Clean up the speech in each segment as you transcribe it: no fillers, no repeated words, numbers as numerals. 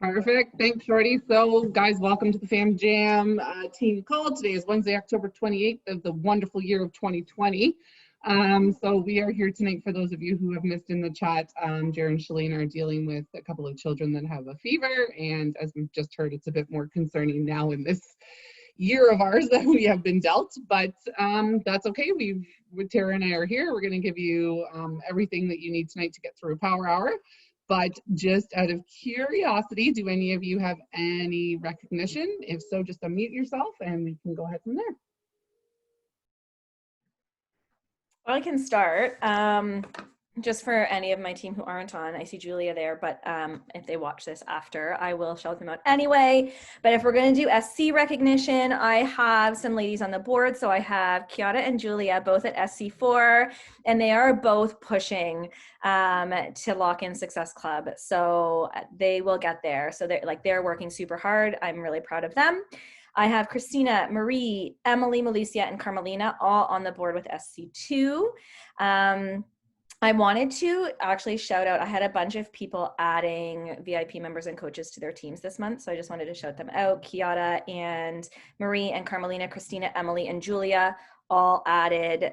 Perfect. Thanks, Shorty. So, guys, welcome to the Fam Jam team call. Today is Wednesday, October 28th of the wonderful year of 2020. So we are here tonight for those of you who have missed in the chat. Jared and Shalene are dealing with a couple of children that have a fever. And as we've just heard, it's a bit more concerning now in this year of ours that we have been dealt. But that's okay. Tara and I are here. We're going to give you everything that you need tonight to get through a power hour. But just out of curiosity, do any of you have any recognition? If so, just unmute yourself and we can go ahead from there. Well, I can start. Just for any of my team who aren't on, I see Julia there, but if they watch this after, I will shout them out anyway. But if we're going to do SC recognition, I have some ladies on the board. So I have Kiara and Julia, both at SC4, and they are both pushing to lock in Success Club. So they will get there. So they're working super hard. I'm really proud of them. I have Christina, Marie, Emily, Melucia, and Carmelina all on the board with SC2. I wanted to actually shout out, I had a bunch of people adding VIP members and coaches to their teams this month. So I just wanted to shout them out. Kiara and Marie and Carmelina, Christina, Emily, and Julia all added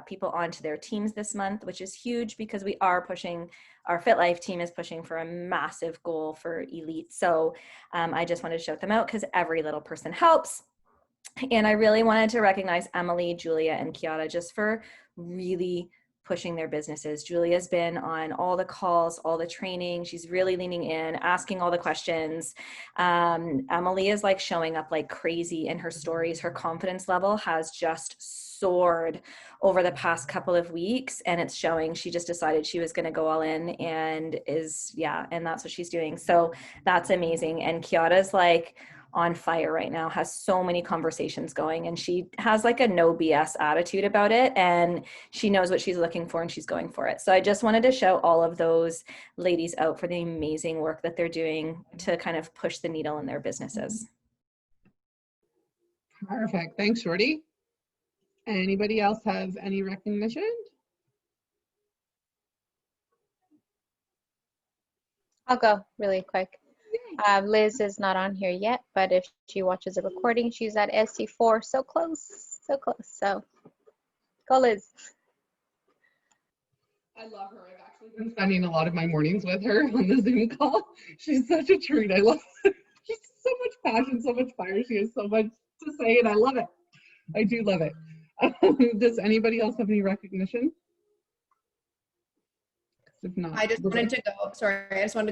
people onto their teams this month, which is huge because we are pushing, our Fit Life team is pushing for a massive goal for elite. So I just wanted to shout them out because every little person helps. And I really wanted to recognize Emily, Julia, and Kiara just for really pushing their businesses. Julia's been on all the calls, all the training. She's really leaning in, asking all the questions. Emily is like showing up like crazy in her stories. Her confidence level has just soared over the past couple of weeks, and it's showing. She just decided she was going to go all in and and that's what she's doing. So that's amazing. And Kiara's like on fire right now, has so many conversations going, and she has like a no BS attitude about it, and she knows what she's looking for and she's going for it. So I just wanted to shout all of those ladies out for the amazing work that they're doing to kind of push the needle in their businesses. Perfect. Thanks, Shorty. Anybody else have any recognition? I'll go really quick. Liz is not on here yet, but if she watches a recording, she's at SC4. So close, so close. So go, Liz. I love her. I've actually been spending a lot of my mornings with her on the Zoom call. She's such a treat. I love her. She's so much passion, so much fire. She has so much to say, and I love it. I do love it. Does anybody else have any recognition? If not, I just wanted to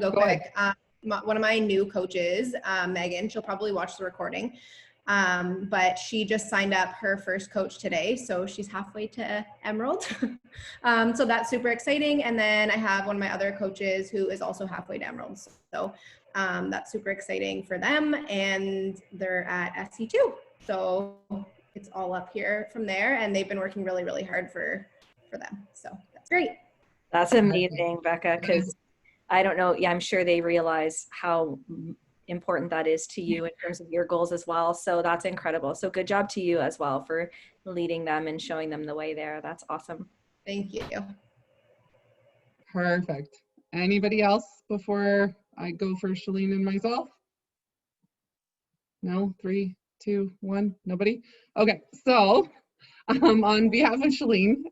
go quick. One of my new coaches, Megan, she'll probably watch the recording, but she just signed up her first coach today, so she's halfway to Emerald. So that's super exciting. And then I have one of my other coaches who is also halfway to Emerald. So that's super exciting for them, and they're at SC2. So it's all up here from there, and they've been working really, really hard for them. So that's great. That's amazing, Becca, because I don't know, I'm sure they realize how important that is to you in terms of your goals as well. So that's incredible. So good job to you as well for leading them and showing them the way there. That's awesome. Thank you. Perfect. Anybody else before I go for Shalene and myself? No? 3, 2, 1? Nobody? Okay, so on behalf of Shalene,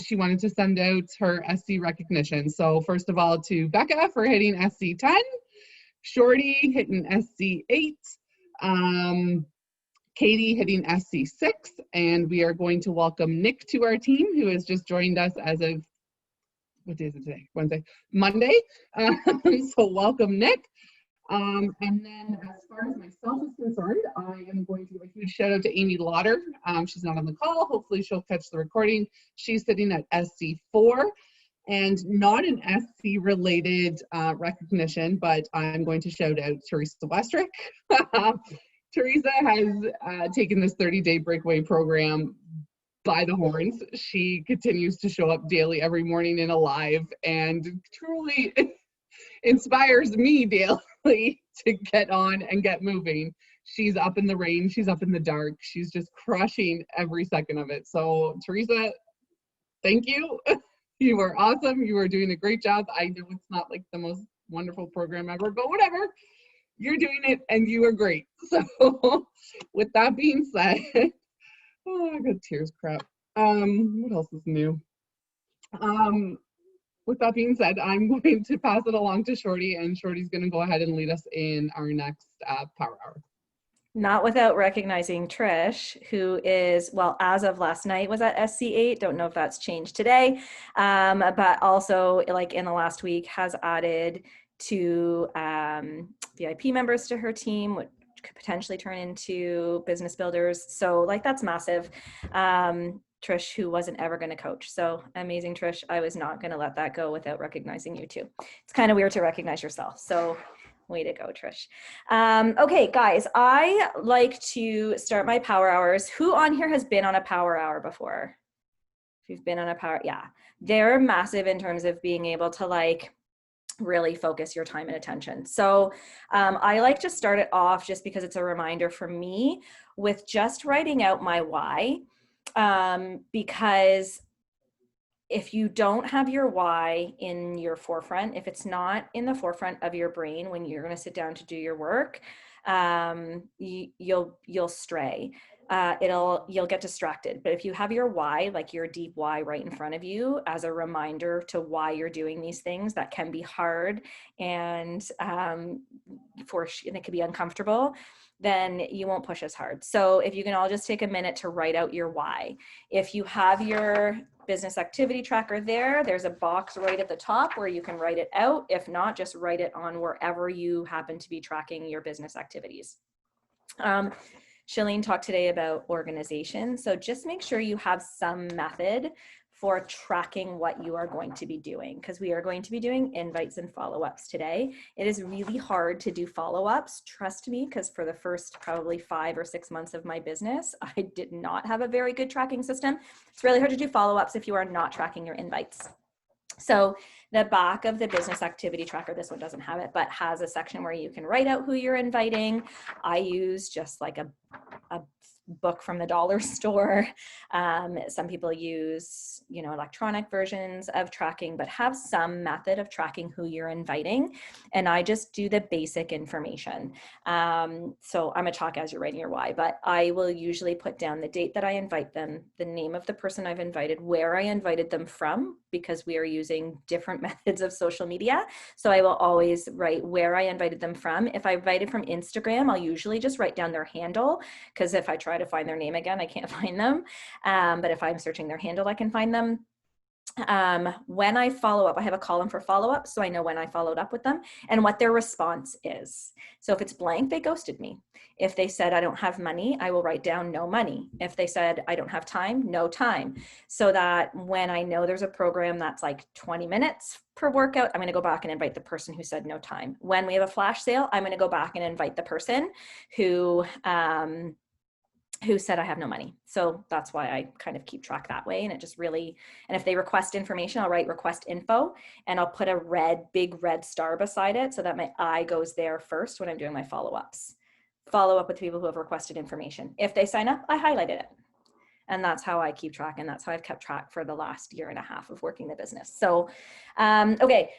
she wanted to send out her SC recognition. So first of all, to Becca for hitting SC10, Shorty hitting SC8, Katie hitting SC6, and we are going to welcome Nick to our team, who has just joined us as of, what day is it today? Wednesday? Monday. So welcome, Nick. And then as far as myself is concerned, I am going to give a huge shout out to Amy Lauder. She's not on the call. Hopefully she'll catch the recording. She's sitting at SC4, and not an SC related recognition, but I'm going to shout out Teresa Westrick. Teresa has taken this 30-day breakaway program by the horns. She continues to show up daily every morning in a live and truly inspires me daily to get on and get moving. She's up in the rain, she's up in the dark, she's just crushing every second of it. So Teresa, thank you. You are awesome. You are doing a great job. I know it's not like the most wonderful program ever, but whatever. You're doing it and you are great. So with that being said, oh, I got tears crap. What else is new? With that being said, I'm going to pass it along to Shorty, and Shorty's going to go ahead and lead us in our next Power Hour. Not without recognizing Trish, who is, well, as of last night was at SC8. Don't know if that's changed today, but also like in the last week has added 2 VIP members to her team, which could potentially turn into business builders. So like that's massive. Trish, who wasn't ever going to coach. So amazing, Trish. I was not going to let that go without recognizing you too. It's kind of weird to recognize yourself. So way to go, Trish. Okay, guys, I like to start my power hours. Who on here has been on a power hour before? If you've been on a power, yeah. They're massive in terms of being able to like really focus your time and attention. So I like to start it off just because it's a reminder for me with just writing out my why. Because if you don't have your why in your forefront, if it's not in the forefront of your brain when you're going to sit down to do your work, you'll stray. You'll get distracted. But if you have your why, like your deep why right in front of you as a reminder to why you're doing these things, that can be hard and it can be uncomfortable, then you won't push as hard. So if you can all just take a minute to write out your why. If you have your business activity tracker there's a box right at the top where you can write it out. If not, just write it on wherever you happen to be tracking your business activities. Shalene talked today about organization. So just make sure you have some method for tracking what you are going to be doing, because we are going to be doing invites and follow-ups today. It is really hard to do follow-ups, trust me, because for the first probably 5 or 6 months of my business, I did not have a very good tracking system. It's really hard to do follow-ups if you are not tracking your invites. So the back of the business activity tracker, this one doesn't have it, but has a section where you can write out who you're inviting. I use just like a book from the dollar store. Some people use, electronic versions of tracking, but have some method of tracking who you're inviting. And I just do the basic information. So I'm a chalk as you're writing your why, but I will usually put down the date that I invite them, the name of the person I've invited, where I invited them from, because we are using different methods of social media. So I will always write where I invited them from. If I invited from Instagram, I'll usually just write down their handle, because if I try to find their name again, I can't find them. But if I'm searching their handle, I can find them. When I follow up, I have a column for follow-up, so I know when I followed up with them and what their response is. So if it's blank, they ghosted me. If they said, I don't have money, I will write down no money. If they said, I don't have time, no time. So that when I know there's a program that's like 20 minutes per workout, I'm going to go back and invite the person who said no time. When we have a flash sale, I'm going to go back and invite the person who said I have no money. So that's why I kind of keep track that way. And it just really, and if they request information, I'll write request info and I'll put a big red star beside it so that my eye goes there first when I'm doing my follow-ups. Follow up with people who have requested information. If they sign up, I highlighted it. And that's how I keep track. And that's how I've kept track for the last 1.5 years of working the business. So, okay.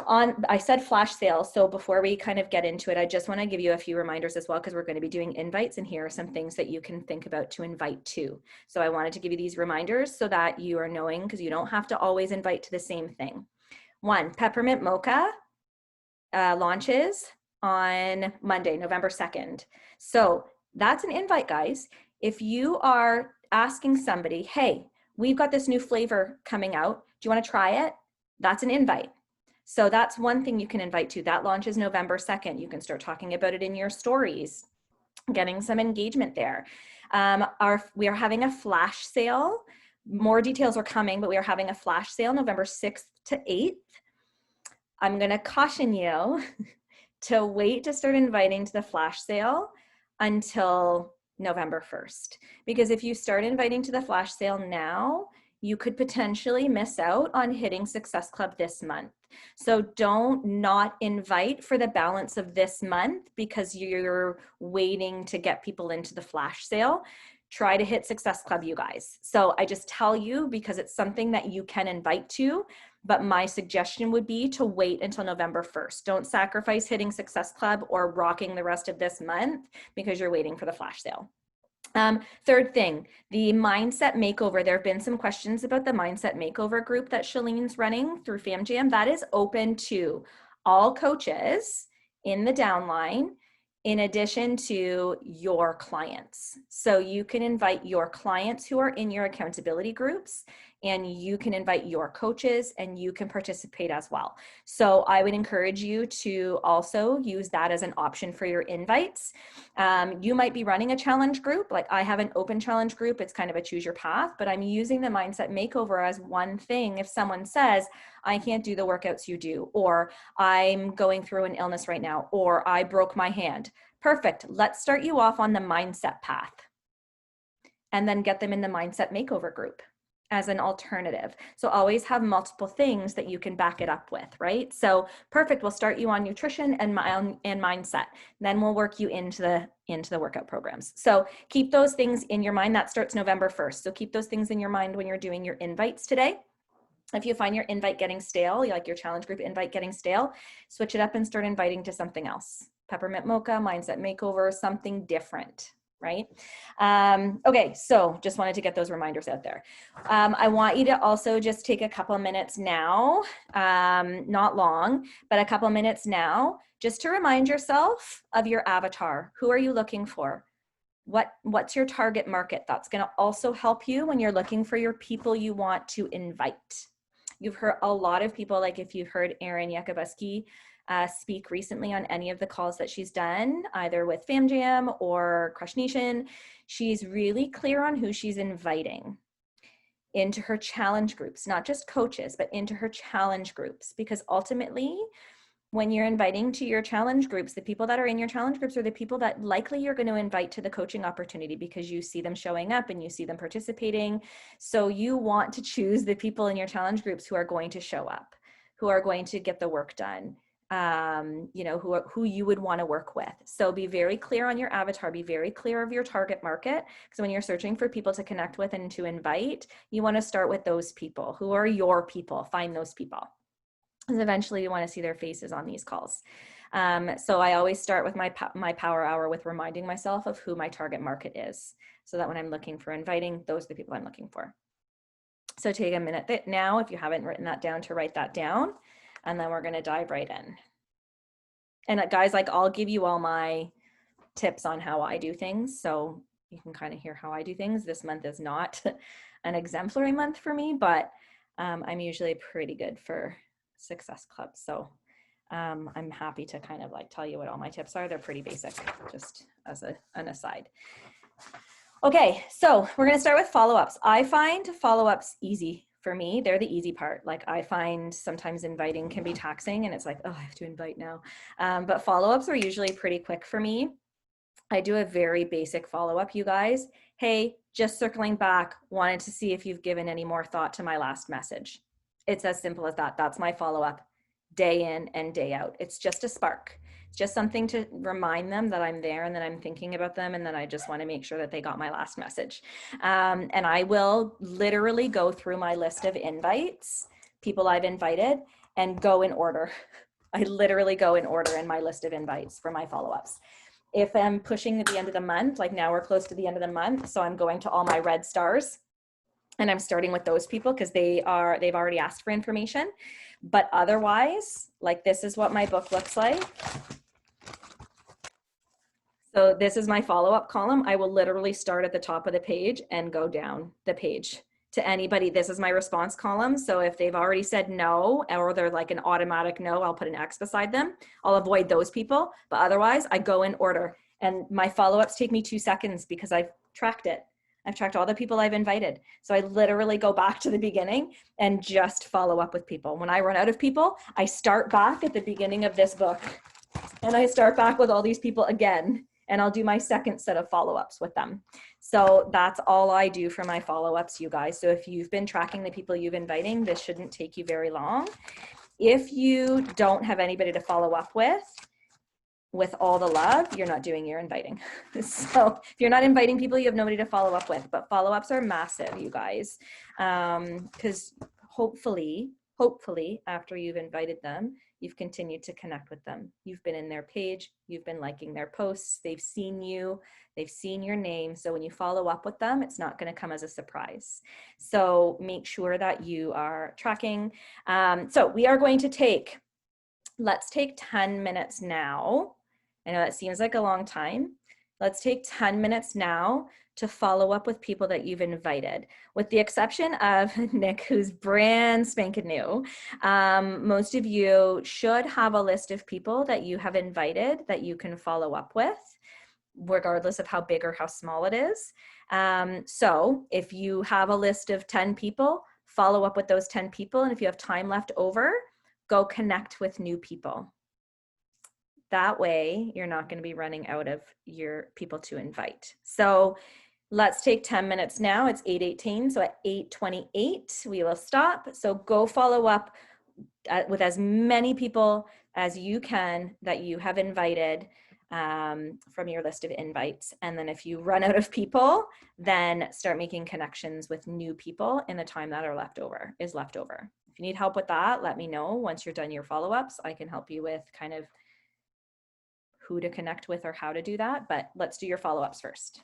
I said flash sales. So before we kind of get into it, I just want to give you a few reminders as well, because we're going to be doing invites, and here are some things that you can think about to invite to. So I wanted to give you these reminders so that you are knowing, because you don't have to always invite to the same thing. 1, Peppermint Mocha launches on Monday, November 2nd. So that's an invite, guys. If you are asking somebody, hey, we've got this new flavor coming out, do you want to try it? That's an invite. So that's one thing you can invite to. That launches November 2nd. You can start talking about it in your stories, getting some engagement there. We are having a flash sale. More details are coming, but we are having a flash sale November 6th to 8th. I'm going to caution you to wait to start inviting to the flash sale until November 1st. Because if you start inviting to the flash sale now, you could potentially miss out on hitting Success Club this month. So don't not invite for the balance of this month because you're waiting to get people into the flash sale. Try to hit Success Club, you guys. So I just tell you, because it's something that you can invite to, but my suggestion would be to wait until November 1st. Don't sacrifice hitting Success Club or rocking the rest of this month because you're waiting for the flash sale. Third thing, the mindset makeover. There have been some questions about the mindset makeover group that Shalene's running through FamJam. That is open to all coaches in the downline, in addition to your clients. So you can invite your clients who are in your accountability groups, and you can invite your coaches, and you can participate as well. So I would encourage you to also use that as an option for your invites. You might be running a challenge group. Like I have an open challenge group. It's kind of a choose your path, but I'm using the mindset makeover as one thing. If someone says, I can't do the workouts you do, or I'm going through an illness right now, or I broke my hand. Perfect. Let's start you off on the mindset path and then get them in the mindset makeover group as an alternative. So always have multiple things that you can back it up with, right? So perfect. We'll start you on nutrition and mindset. Then we'll work you into the workout programs. So keep those things in your mind. That starts November 1st. So keep those things in your mind when you're doing your invites today. If you find your invite getting stale, like your challenge group invite getting stale, switch it up and start inviting to something else. Peppermint mocha, mindset makeover, something different, right? Okay, so just wanted to get those reminders out there. I want you to also just take a couple minutes now, not long, but a couple minutes now, just to remind yourself of your avatar. Who are you looking for? What's your target market? That's going to also help you when you're looking for your people you want to invite. You've heard a lot of people, like if you've heard Erin Yakubuski speak recently on any of the calls that she's done, either with FamJam or Crush Nation, she's really clear on who she's inviting into her challenge groups, not just coaches, but into her challenge groups, because ultimately, when you're inviting to your challenge groups, the people that are in your challenge groups are the people that likely you're going to invite to the coaching opportunity because you see them showing up and you see them participating. So you want to choose the people in your challenge groups who are going to show up, who are going to get the work done, who you would want to work with. So be very clear on your avatar, be very clear of your target market. Because when you're searching for people to connect with and to invite, you want to start with those people. Who are your people? Find those people. Because eventually you want to see their faces on these calls. So I always start with my power hour with reminding myself of who my target market is, so that when I'm looking for inviting, those are the people I'm looking for. So take a minute now, if you haven't written that down, to write that down, and then we're going to dive right in. And guys, like I'll give you all my tips on how I do things, so you can kind of hear how I do things. This month is not an exemplary month for me, but I'm usually pretty good for Success Club. So I'm happy to kind of like tell you what all my tips are. They're pretty basic, just as an aside. Okay, so we're going to start with follow-ups. I find follow-ups easy for me. They're the easy part. Like I find sometimes inviting can be taxing and it's like, oh, I have to invite now. But follow-ups are usually pretty quick for me. I do a very basic follow-up, you guys. Hey, just circling back, wanted to see if you've given any more thought to my last message. It's as simple as that. That's my follow-up, day in and day out. It's just a spark. It's just something to remind them that I'm there and that I'm thinking about them and that I just want to make sure that they got my last message. And I will literally go through my list of invites, people I've invited, and go in order. I literally go in order in my list of invites for my follow-ups. If I'm pushing at the end of the month, like now we're close to the end of the month, so I'm going to all my red stars. And I'm starting with those people because they've already asked for information. But otherwise, like this is what my book looks like. So this is my follow-up column. I will literally start at the top of the page and go down the page to anybody. This is my response column. So if they've already said no, or they're like an automatic no, I'll put an X beside them. I'll avoid those people. But otherwise, I go in order. And my follow-ups take me 2 seconds because I've tracked it. I've tracked all the people I've invited. So I literally go back to the beginning and just follow up with people. When I run out of people, I start back at the beginning of this book and I start back with all these people again, and I'll do my second set of follow-ups with them. So that's all I do for my follow-ups, you guys. So if you've been tracking the people you've inviting, this shouldn't take you very long. If you don't have anybody to follow up with all the love, you're not doing your inviting. So if you're not inviting people, you have nobody to follow up with. But follow-ups are massive, you guys, because hopefully hopefully after you've invited them, you've continued to connect with them. You've been in their page, you've been liking their posts, they've seen you, they've seen your name. So when you follow up with them, it's not going to come as a surprise. So make sure that you are tracking. So we are going to let's take 10 minutes now. I know that seems like a long time. Let's take 10 minutes now to follow up with people that you've invited, with the exception of Nick, who's brand spanking new. Most of you should have a list of people that you have invited that you can follow up with, regardless of how big or how small it is. So if you have a list of 10 people, follow up with those 10 people. And if you have time left over, go connect with new people. That way, you're not going to be running out of your people to invite. So let's take 10 minutes now. It's 8:18. So at 8:28, we will stop. So go follow up with as many people as you can that you have invited from your list of invites. And then if you run out of people, then start making connections with new people in the time that is left over. If you need help with that, let me know. Once you're done your follow-ups, I can help you with kind of who to connect with or how to do that. But let's do your follow-ups first.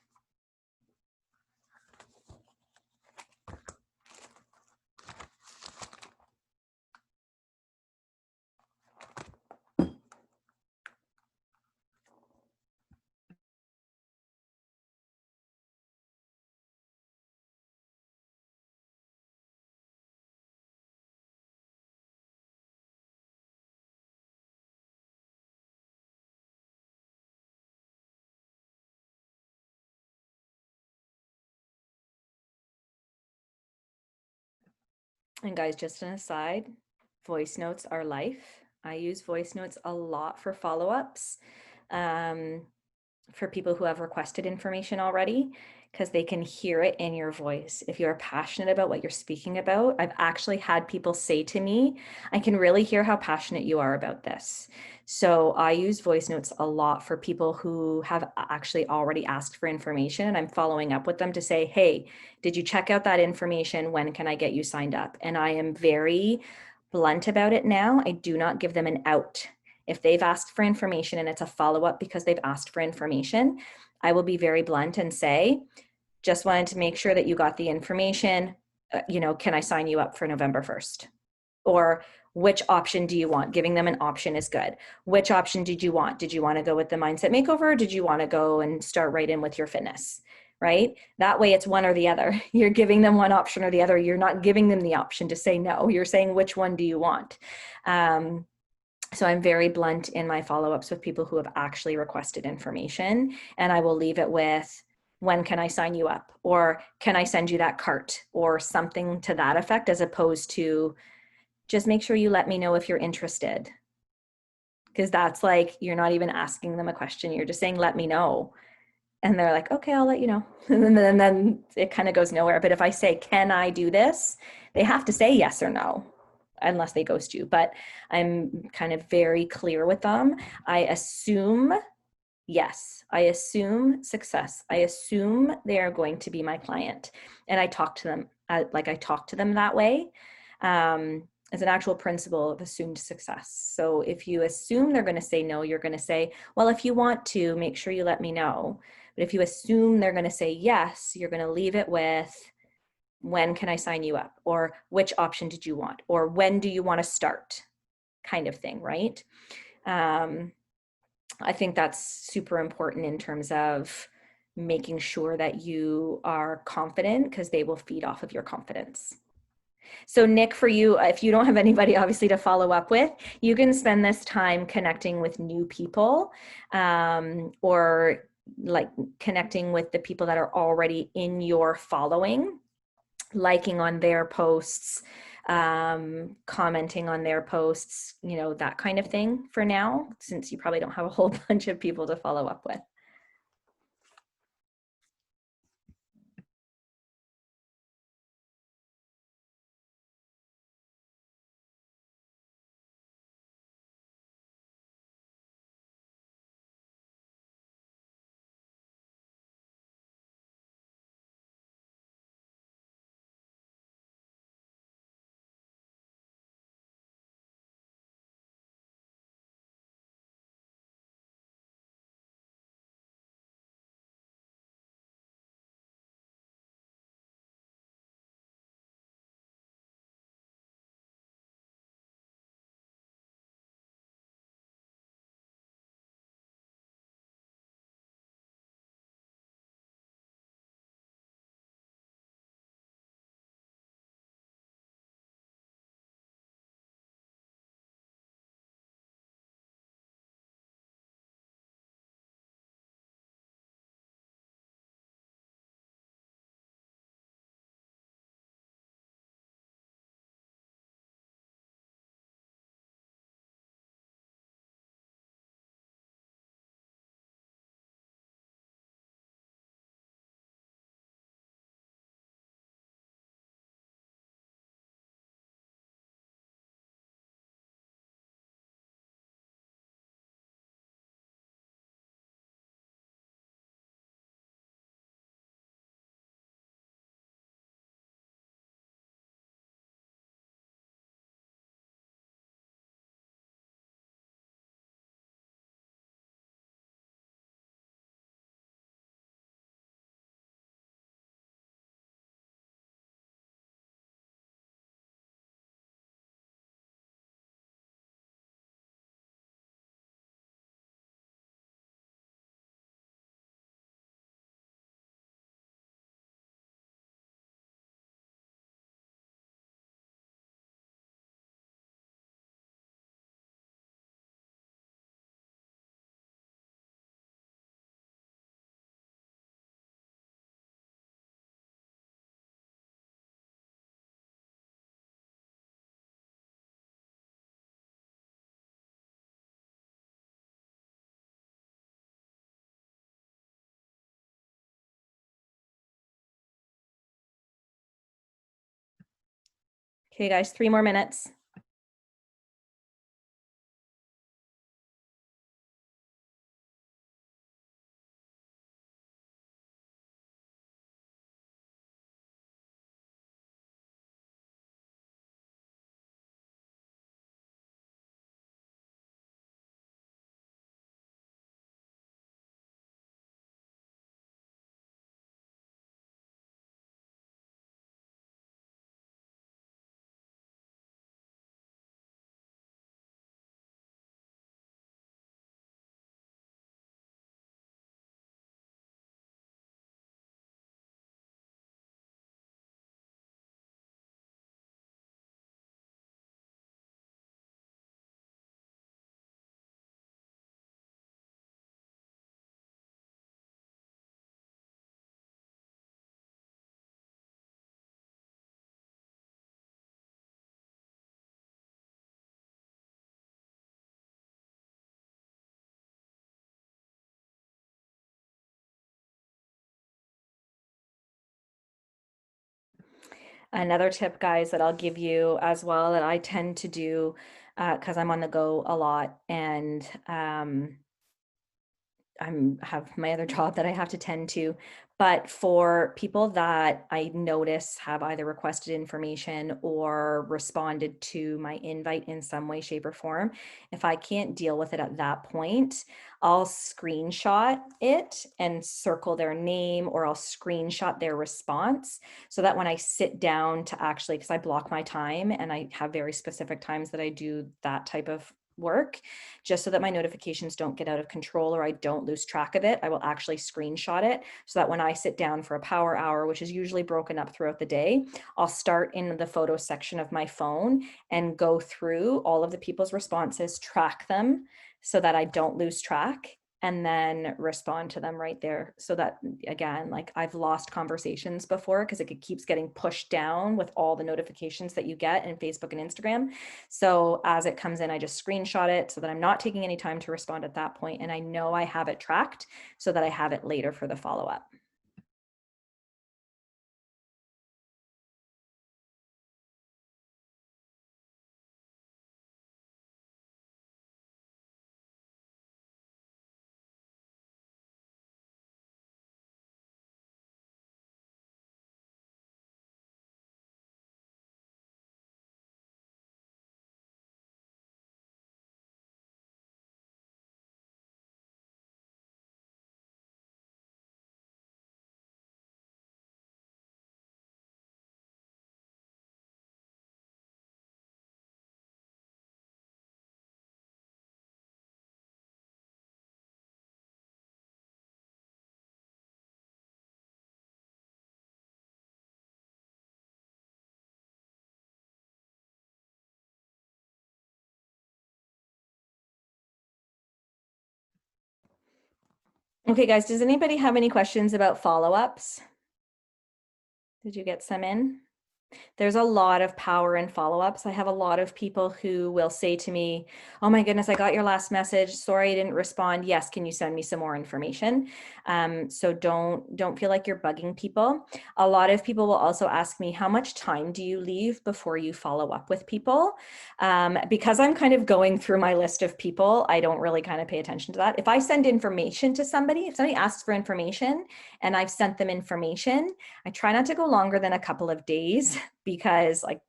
And guys, just an aside, voice notes are life. I use voice notes a lot for follow-ups for people who have requested information already, because they can hear it in your voice. If you're passionate about what you're speaking about, I've actually had people say to me, I can really hear how passionate you are about this. So I use voice notes a lot for people who have actually already asked for information, and I'm following up with them to say, hey, did you check out that information? When can I get you signed up? And I am very blunt about it now. I do not give them an out. If they've asked for information and it's a follow-up because they've asked for information, I will be very blunt and say, just wanted to make sure that you got the information. Can I sign you up for November 1st? Or which option do you want? Giving them an option is good. Which option did you want? Did you want to go with the mindset makeover? Or did you want to go and start right in with your fitness? Right? That way it's one or the other. You're giving them one option or the other. You're not giving them the option to say no. You're saying, which one do you want? So I'm very blunt in my follow-ups with people who have actually requested information, and I will leave it with, when can I sign you up? Or can I send you that cart? Or something to that effect, as opposed to just make sure you let me know if you're interested. Because that's like, you're not even asking them a question. You're just saying, let me know. And they're like, okay, I'll let you know. And then it kind of goes nowhere. But if I say, can I do this? They have to say yes or no, unless they ghost you. But I'm kind of very clear with them. I assume yes. I assume success. I assume they are going to be my client. And I talk to them that way. As an actual principle of assumed success. So if you assume they're going to say no, you're going to say, well, if you want to, make sure you let me know. But if you assume they're going to say yes, you're going to leave it with, when can I sign you up? Or which option did you want? Or when do you want to start? Kind of thing, right? I think that's super important in terms of making sure that you are confident, because they will feed off of your confidence. So Nick, for you, if you don't have anybody obviously to follow up with, you can spend this time connecting with new people, or like connecting with the people that are already in your following, liking on their posts, commenting on their posts, that kind of thing for now, since you probably don't have a whole bunch of people to follow up with. Okay, guys, 3 more minutes. Another tip, guys, that I'll give you as well that I tend to do because I'm on the go a lot and have my other job that I have to tend to. But for people that I notice have either requested information or responded to my invite in some way, shape, or form, if I can't deal with it at that point, I'll screenshot it and circle their name, or I'll screenshot their response so that when I sit down to actually, because I block my time and I have very specific times that I do that type of work, just so that my notifications don't get out of control or I don't lose track of it, I will actually screenshot it so that when I sit down for a power hour, which is usually broken up throughout the day, I'll start in the photo section of my phone and go through all of the people's responses, track them so that I don't lose track, and then respond to them right there. So that, again, like I've lost conversations before because it keeps getting pushed down with all the notifications that you get in Facebook and Instagram. So as it comes in, I just screenshot it so that I'm not taking any time to respond at that point, and I know I have it tracked so that I have it later for the follow-up. Okay, guys, does anybody have any questions about follow-ups? Did you get some in? There's a lot of power in follow-ups. I have a lot of people who will say to me, oh my goodness, I got your last message. Sorry, I didn't respond. Yes, can you send me some more information? So don't feel like you're bugging people. A lot of people will also ask me, how much time do you leave before you follow up with people? Because I'm kind of going through my list of people, I don't really kind of pay attention to that. If I send information to somebody, if somebody asks for information and I've sent them information, I try not to go longer than a couple of days because like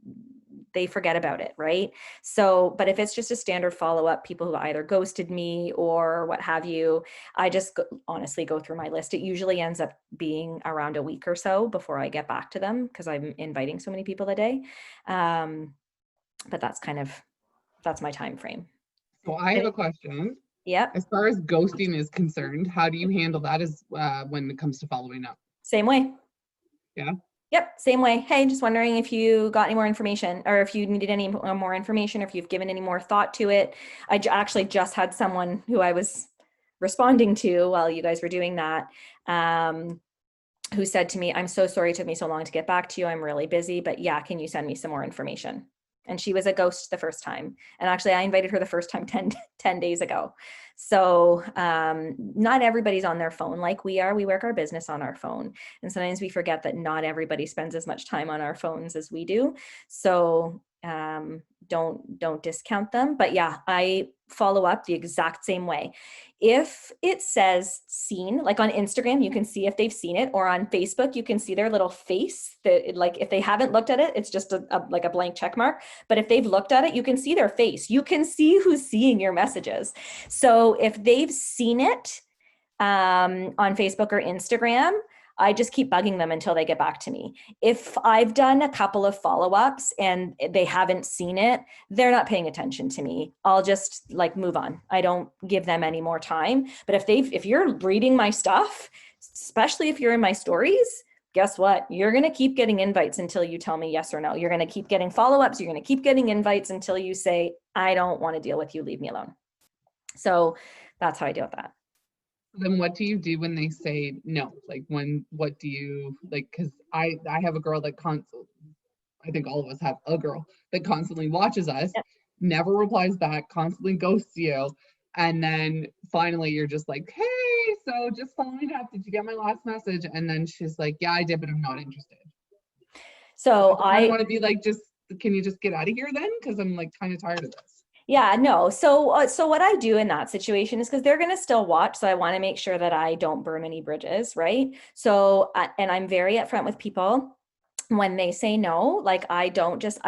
they forget about it, right? So, but if it's just a standard follow-up, people who either ghosted me or what have you, I just honestly go through my list. It usually ends up being around a week or so before I get back to them because I'm inviting so many people a day. But that's my time frame. So I have a question. Yep. As far as ghosting is concerned, how do you handle that as when it comes to following up? Same way. Yeah. Yep, same way. Hey, just wondering if you got any more information or if you needed any more information or if you've given any more thought to it. I actually just had someone who I was responding to while you guys were doing that, who said to me, I'm so sorry it took me so long to get back to you. I'm really busy, but yeah, can you send me some more information? And she was a ghost the first time. And actually I invited her the first time 10 days ago. So not everybody's on their phone like we are. We work our business on our phone. And sometimes we forget that not everybody spends as much time on our phones as we do. So don't discount them. But yeah, I follow up the exact same way. If it says seen, like on Instagram, you can see if they've seen it, or on Facebook, you can see their little face that, like, if they haven't looked at it, it's just like a blank check mark. But if they've looked at it, you can see their face. You can see who's seeing your messages. So if they've seen it on Facebook or Instagram, I just keep bugging them until they get back to me. If I've done a couple of follow-ups and they haven't seen it, they're not paying attention to me. I'll just like move on. I don't give them any more time. But if you're reading my stuff, especially if you're in my stories, guess what? You're going to keep getting invites until you tell me yes or no. You're going to keep getting follow-ups. You're going to keep getting invites until you say, I don't want to deal with you. Leave me alone. So that's how I deal with that. Then what do you do when they say no? Like what do you like? Because I have a girl that I think all of us have a girl that constantly watches us, Yep. never replies back, constantly ghosts you. And then finally you're just like, hey, so just following up, did you get my last message? And then she's like, yeah, I did, but I'm not interested. So I want to be like, can you just get out of here then? Because I'm like kind of tired of this. Yeah, no. So what I do in that situation is, because they're going to still watch. So I want to make sure that I don't burn any bridges. Right. So, and I'm very upfront with people when they say no. Like I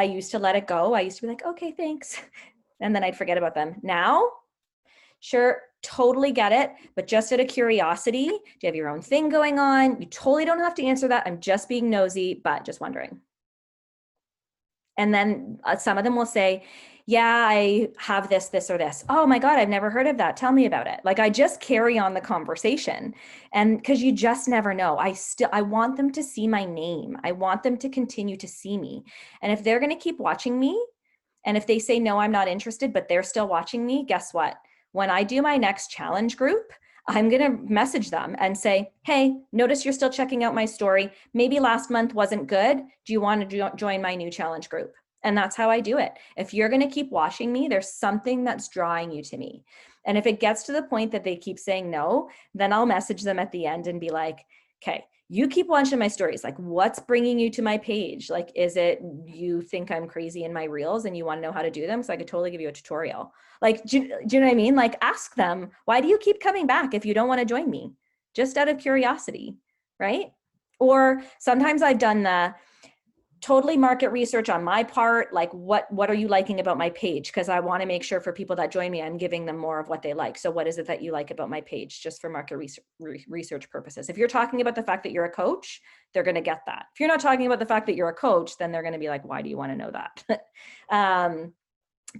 used to let it go. I used to be like, okay, thanks. And then I'd forget about them. Now, sure, totally get it. But just out of curiosity, do you have your own thing going on? You totally don't have to answer that. I'm just being nosy, but just wondering. And then some of them will say, yeah, I have this, or this. Oh my God, I've never heard of that. Tell me about it. Like I just carry on the conversation, and because you just never know. I want them to see my name. I want them to continue to see me. And if they're going to keep watching me, and if they say, no, I'm not interested, but they're still watching me, guess what? When I do my next challenge group, I'm going to message them and say, hey, notice you're still checking out my story. Maybe last month wasn't good. Do you want to join my new challenge group? And that's how I do it. If you're going to keep watching me, there's something that's drawing you to me. And if it gets to the point that they keep saying no, then I'll message them at the end and be like, okay, you keep watching my stories. Like, what's bringing you to my page? Like, is it you think I'm crazy in my reels and you want to know how to do them? So I could totally give you a tutorial. Like, do you know what I mean? Like, ask them, why do you keep coming back if you don't want to join me? Just out of curiosity, right? Or sometimes I've done the totally market research on my part. Like, what are you liking about my page? Because I want to make sure for people that join me, I'm giving them more of what they like. So what is it that you like about my page, just for market research purposes? If you're talking about the fact that you're a coach, they're going to get that. If you're not talking about the fact that you're a coach, then they're going to be like, why do you want to know that?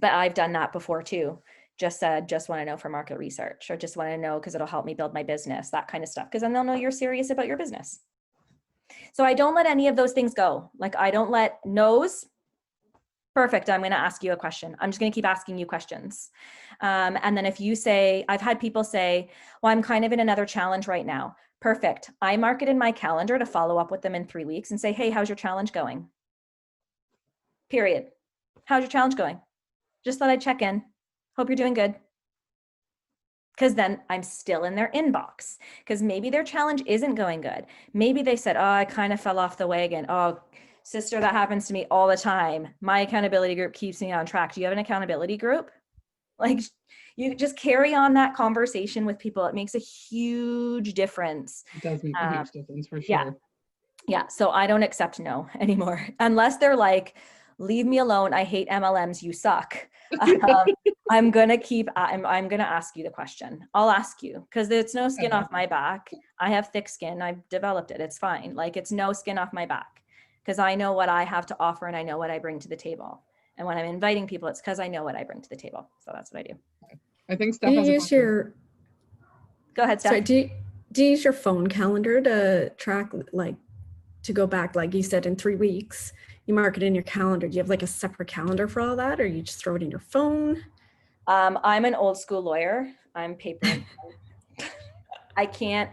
But I've done that before too. Just want to know for market research, or just want to know because it'll help me build my business, that kind of stuff. Because then they'll know you're serious about your business. So I don't let any of those things go. Like I don't let no's. Perfect. I'm going to ask you a question. I'm just going to keep asking you questions. And then if you say, I've had people say, well, I'm kind of in another challenge right now. Perfect. I mark it in my calendar to follow up with them in 3 weeks and say, hey, how's your challenge going? Period. How's your challenge going? Just thought I'd check in. Hope you're doing good. Because then I'm still in their inbox. Because maybe their challenge isn't going good. Maybe they said, oh, I kind of fell off the wagon. Oh, sister, that happens to me all the time. My accountability group keeps me on track. Do you have an accountability group? Like, you just carry on that conversation with people. It makes a huge difference. It does make a huge difference for sure. Yeah. So I don't accept no anymore, unless they're like, leave me alone. I hate MLMs. You suck. I'm going to ask you the question. I'll ask you, because it's no skin off my back. I have thick skin. I've developed it. It's fine. Like, it's no skin off my back, because I know what I have to offer and I know what I bring to the table. And when I'm inviting people, it's because I know what I bring to the table. So that's what I do. I think Steph has a question. Go ahead, Steph. Sorry, do you use your phone calendar to track, like, to go back, like you said, in 3 weeks? You mark it in your calendar. Do you have like a separate calendar for all that, or you just throw it in your phone? I'm an old school lawyer. I'm paper. I can't.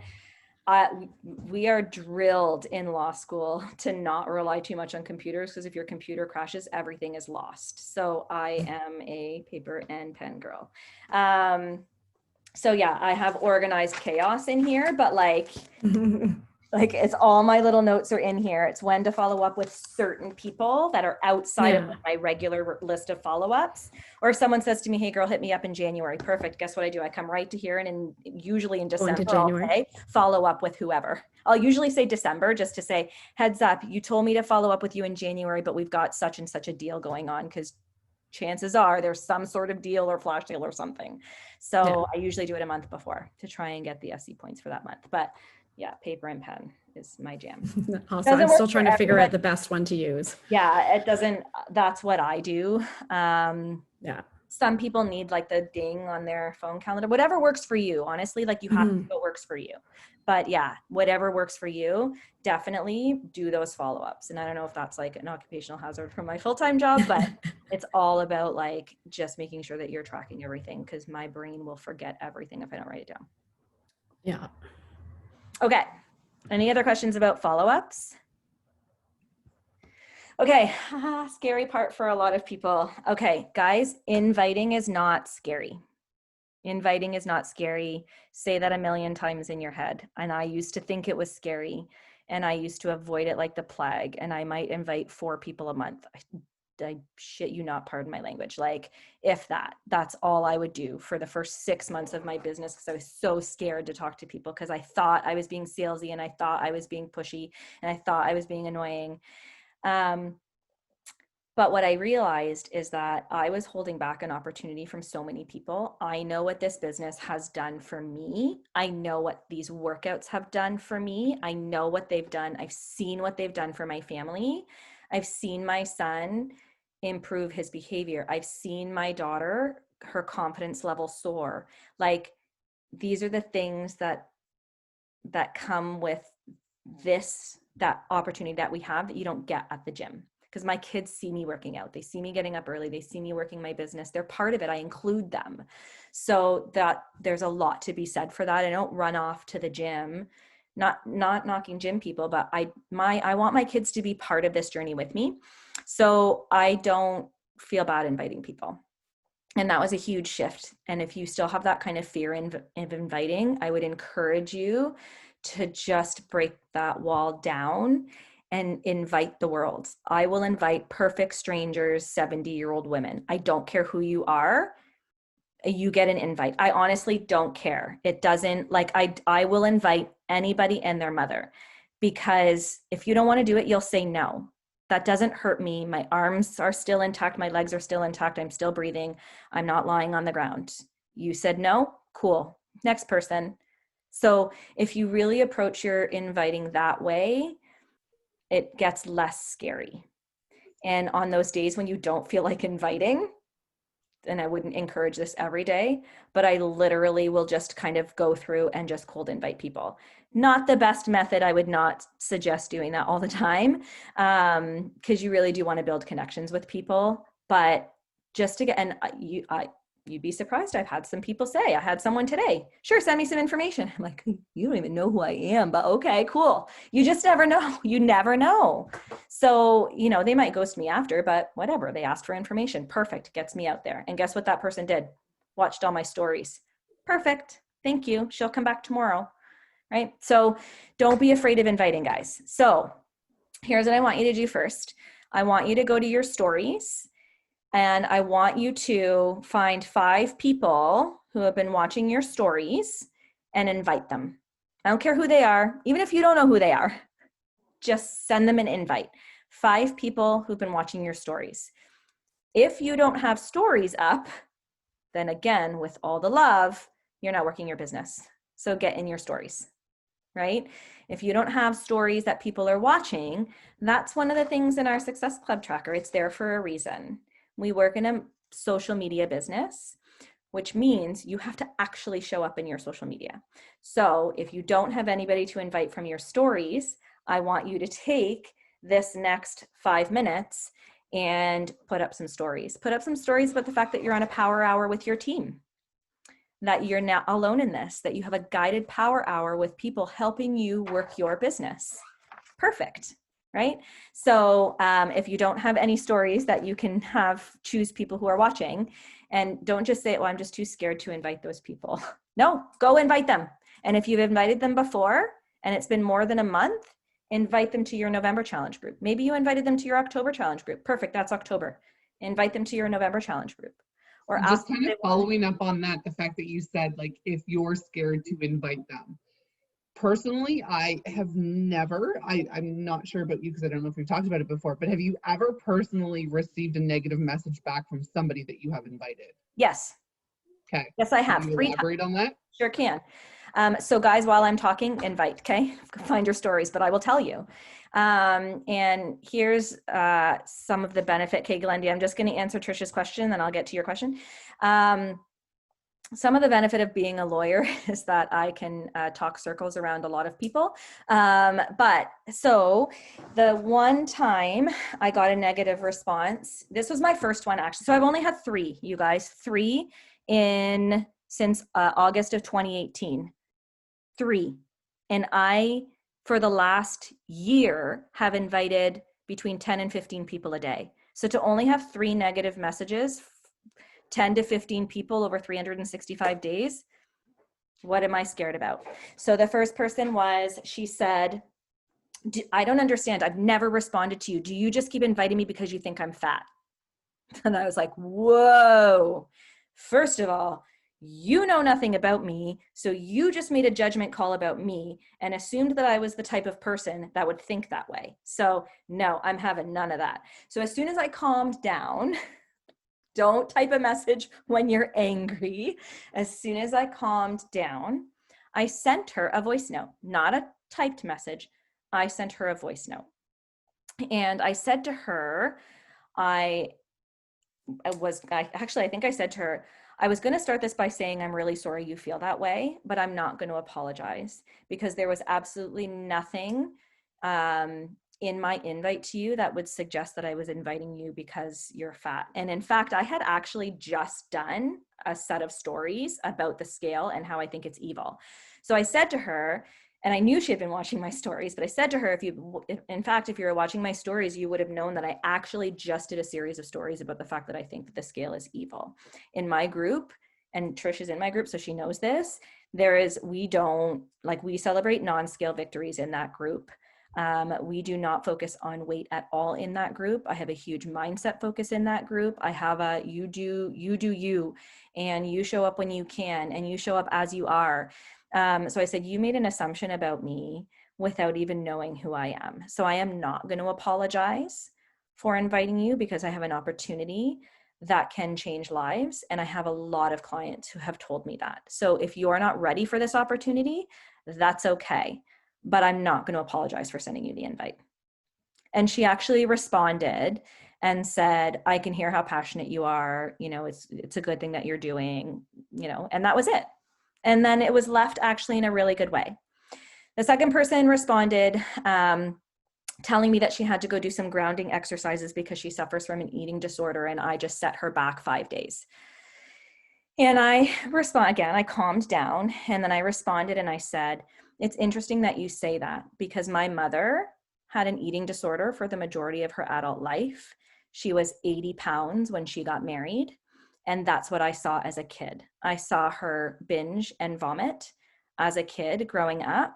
We are drilled in law school to not rely too much on computers, because if your computer crashes, everything is lost. So I am a paper and pen girl. So yeah, I have organized chaos in here, but like it's all my little notes are in here. It's when to follow up with certain people that are outside of my regular list of follow-ups. Or if someone says to me, hey girl, hit me up in January. Perfect. Guess what I do? I come right to here, and usually in December, I'll say, follow up with whoever. I'll usually say December, just to say, heads up, you told me to follow up with you in January, but we've got such and such a deal going on, because chances are there's some sort of deal or flash sale or something. So I usually do it a month before to try and get the SC points for that month. But yeah, paper and pen is my jam. Also, I'm still trying to figure out the best one to use. Yeah, it doesn't, that's what I do. Some people need like the ding on their phone calendar, whatever works for you. Honestly, like you have to do what works for you. But yeah, whatever works for you, definitely do those follow-ups. And I don't know if that's like an occupational hazard from my full-time job, but it's all about like just making sure that you're tracking everything, because my brain will forget everything if I don't write it down. Yeah. Okay. Any other questions about follow-ups? Okay, scary part for a lot of people. Okay, guys, inviting is not scary. Inviting is not scary. Say that a million times in your head. And I used to think it was scary, and I used to avoid it like the plague. And I might invite 4 people a month. I shit you not, pardon my language. Like, if that's all I would do for the first 6 months of my business, because I was so scared to talk to people, because I thought I was being salesy, and I thought I was being pushy, and I thought I was being annoying. But what I realized is that I was holding back an opportunity from so many people. I know what this business has done for me. I know what these workouts have done for me. I know what they've done. I've seen what they've done for my family. I've seen my son improve his behavior. I've seen my daughter, her confidence level soar. Like, these are the things that come with that opportunity that we have that you don't get at the gym. Because my kids see me working out. They see me getting up early. They see me working my business. They're part of it. I include them. So that there's a lot to be said for that. I don't run off to the gym, not knocking gym people, but I want my kids to be part of this journey with me. So I don't feel bad inviting people. And that was a huge shift. And if you still have that kind of fear of inviting, I would encourage you to just break that wall down and invite the world. I will invite perfect strangers, 70-year-old women. I don't care who you are. You get an invite. I honestly don't care. It doesn't, like, I will invite anybody and their mother, because if you don't want to do it, you'll say no. That doesn't hurt me. My arms are still intact. My legs are still intact. I'm still breathing. I'm not lying on the ground. You said no? Cool. Next person. So if you really approach your inviting that way, it gets less scary. And on those days when you don't feel like inviting, and I wouldn't encourage this every day, but I literally will just kind of go through and just cold invite people. Not the best method. I would not suggest doing that all the time, because you really do want to build connections with people. But just to get, and you'd be surprised. I've had some people say, I had someone today, sure, send me some information. I'm like, you don't even know who I am, but okay, cool. You just never know. You never know. So, they might ghost me after, but whatever. They asked for information. Perfect. Gets me out there. And guess what that person did? Watched all my stories. Perfect. Thank you. She'll come back tomorrow. Right? So don't be afraid of inviting, guys. So here's what I want you to do first. I want you to go to your stories, and I want you to find 5 people who have been watching your stories and invite them. I don't care who they are. Even if you don't know who they are, just send them an invite. 5 people who've been watching your stories. If you don't have stories up, then again, with all the love, you're not working your business. So get in your stories, right? If you don't have stories that people are watching, that's one of the things in our Success Club tracker. It's there for a reason. We work in a social media business, which means you have to actually show up in your social media. So if you don't have anybody to invite from your stories, I want you to take this next 5 minutes and put up some stories. Put up some stories about the fact that you're on a power hour with your team. that you're not alone in this, that you have a guided power hour with people helping you work your business. Perfect, right? So if you don't have any stories that you can choose people who are watching, and don't just say, well, I'm just too scared to invite those people. No, go invite them. And if you've invited them before and it's been more than a month, invite them to your November challenge group. Maybe you invited them to your October challenge group. Perfect, that's October. Invite them to your November challenge group. Or just kind of following up on that, the fact that you said, like, if you're scared to invite them. Personally, I have never, I'm not sure about you because I don't know if we've talked about it before, but have you ever personally received a negative message back from somebody that you have invited? Yes. Okay. Yes, I have. Can you elaborate on that? Sure can. So guys, while I'm talking, invite, okay? Find your stories, but I will tell you. And here's some of the benefit. Okay, Glendy, I'm just going to answer Trisha's question, then I'll get to your question. Some of the benefit of being a lawyer is that I can talk circles around a lot of people. But so the one time I got a negative response, this was my first one actually. So I've only had 3, you guys, 3 since August of 2018. 3. And I, for the last year, have invited between 10 and 15 people a day. So to only have 3 negative messages, 10 to 15 people over 365 days, what am I scared about? So the first person was, she said, I don't understand. I've never responded to you. Do you just keep inviting me because you think I'm fat? And I was like, whoa. First of all, you know nothing about me, so you just made a judgment call about me and assumed that I was the type of person that would think that way. So no, I'm having none of that. So as soon as I calmed down, don't type a message when you're angry. As soon as I calmed down, I sent her a voice note, not a typed message. I sent her a voice note. And I said to her, I think I said to her, I was going to start this by saying, I'm really sorry you feel that way, but I'm not going to apologize because there was absolutely nothing in my invite to you that would suggest that I was inviting you because you're fat. And in fact, I had actually just done a set of stories about the scale and how I think it's evil. So I said to her, and I knew she had been watching my stories, but I said to her, if you were watching my stories, you would have known that I actually just did a series of stories about the fact that I think that the scale is evil. In my group, and Trish is in my group, so she knows this, we celebrate non-scale victories in that group. We do not focus on weight at all in that group. I have a huge mindset focus in that group. I have you do you, and you show up when you can, and you show up as you are. So I said, you made an assumption about me without even knowing who I am. So I am not going to apologize for inviting you because I have an opportunity that can change lives. And I have a lot of clients who have told me that. So if you're not ready for this opportunity, that's okay. But I'm not going to apologize for sending you the invite. And she actually responded and said, I can hear how passionate you are. You know, it's a good thing that you're doing, you know, and that was it. And then it was left actually in a really good way. The second person responded, telling me that she had to go do some grounding exercises because she suffers from an eating disorder, and I just set her back 5 days. And I calmed down, and then I responded and I said, it's interesting that you say that because my mother had an eating disorder for the majority of her adult life. She was 80 pounds when she got married. And that's what I saw as a kid. I saw her binge and vomit as a kid growing up.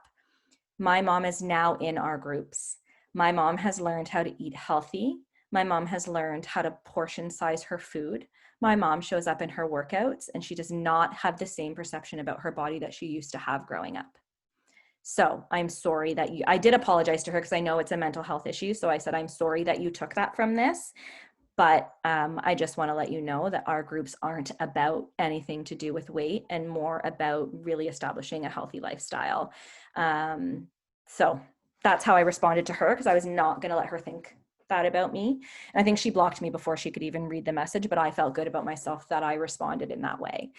My mom is now in our groups. My mom has learned how to eat healthy. My mom has learned how to portion size her food. My mom shows up in her workouts and she does not have the same perception about her body that she used to have growing up. So I'm sorry that I did apologize to her because I know it's a mental health issue. So I said, I'm sorry that you took that from this. But I just want to let you know that our groups aren't about anything to do with weight and more about really establishing a healthy lifestyle. So that's how I responded to her because I was not going to let her think that about me. And I think she blocked me before she could even read the message, but I felt good about myself that I responded in that way.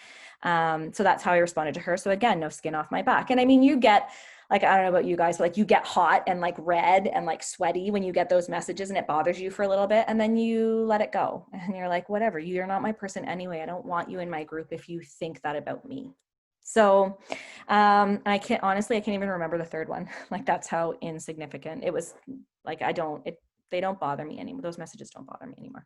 So that's how I responded to her. So again, no skin off my back. And I mean, you get like, I don't know about you guys, but like you get hot and like red and like sweaty when you get those messages and it bothers you for a little bit and then you let it go and you're like, whatever, you're not my person anyway. I don't want you in my group if you think that about me. So, I can't even remember the third one. Like that's how insignificant it was. Like they don't bother me anymore. Those messages don't bother me anymore.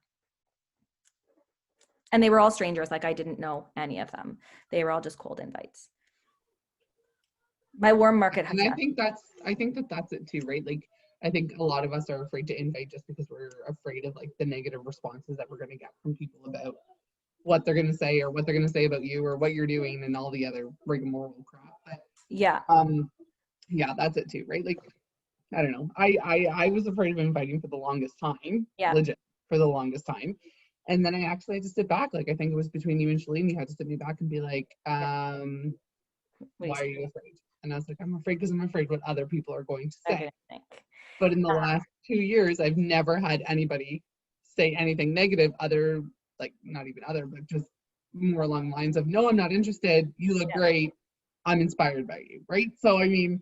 And they were all strangers. Like I didn't know any of them. They were all just cold invites. My warm market has and I think that's it too, right? Like I think a lot of us are afraid to invite just because we're afraid of like the negative responses that we're going to get from people about what they're going to say or what they're going to say about you or what you're doing and all the other rigmarole crap. But, yeah. Yeah, that's it too, right? Like I don't know. I was afraid of inviting for the longest time. Yeah. Legit for the longest time. And then I actually had to sit back. Like I think it was between you and Shalene, you had to sit me back and be like, why are you afraid? And I was like, I'm afraid because I'm afraid what other people are going to say. But in the last 2 years, I've never had anybody say anything negative other, like not even other, but just more along the lines of, no, I'm not interested. You look great. I'm inspired by you, right? So, I mean,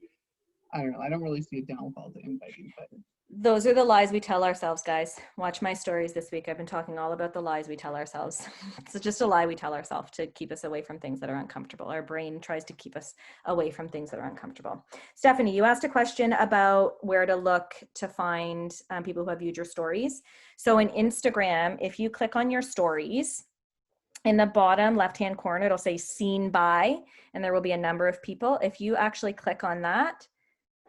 I don't know. I don't really see a downfall to inviting, but. Those are the lies we tell ourselves, guys. Watch my stories this week. I've been talking all about the lies we tell ourselves. It's just a lie we tell ourselves to keep us away from things that are uncomfortable. Our brain tries to keep us away from things that are uncomfortable. Stephanie, you asked a question about where to look to find people who have viewed your stories. So in Instagram, if you click on your stories, in the bottom left-hand corner, it'll say seen by, and there will be a number of people. If you actually click on that,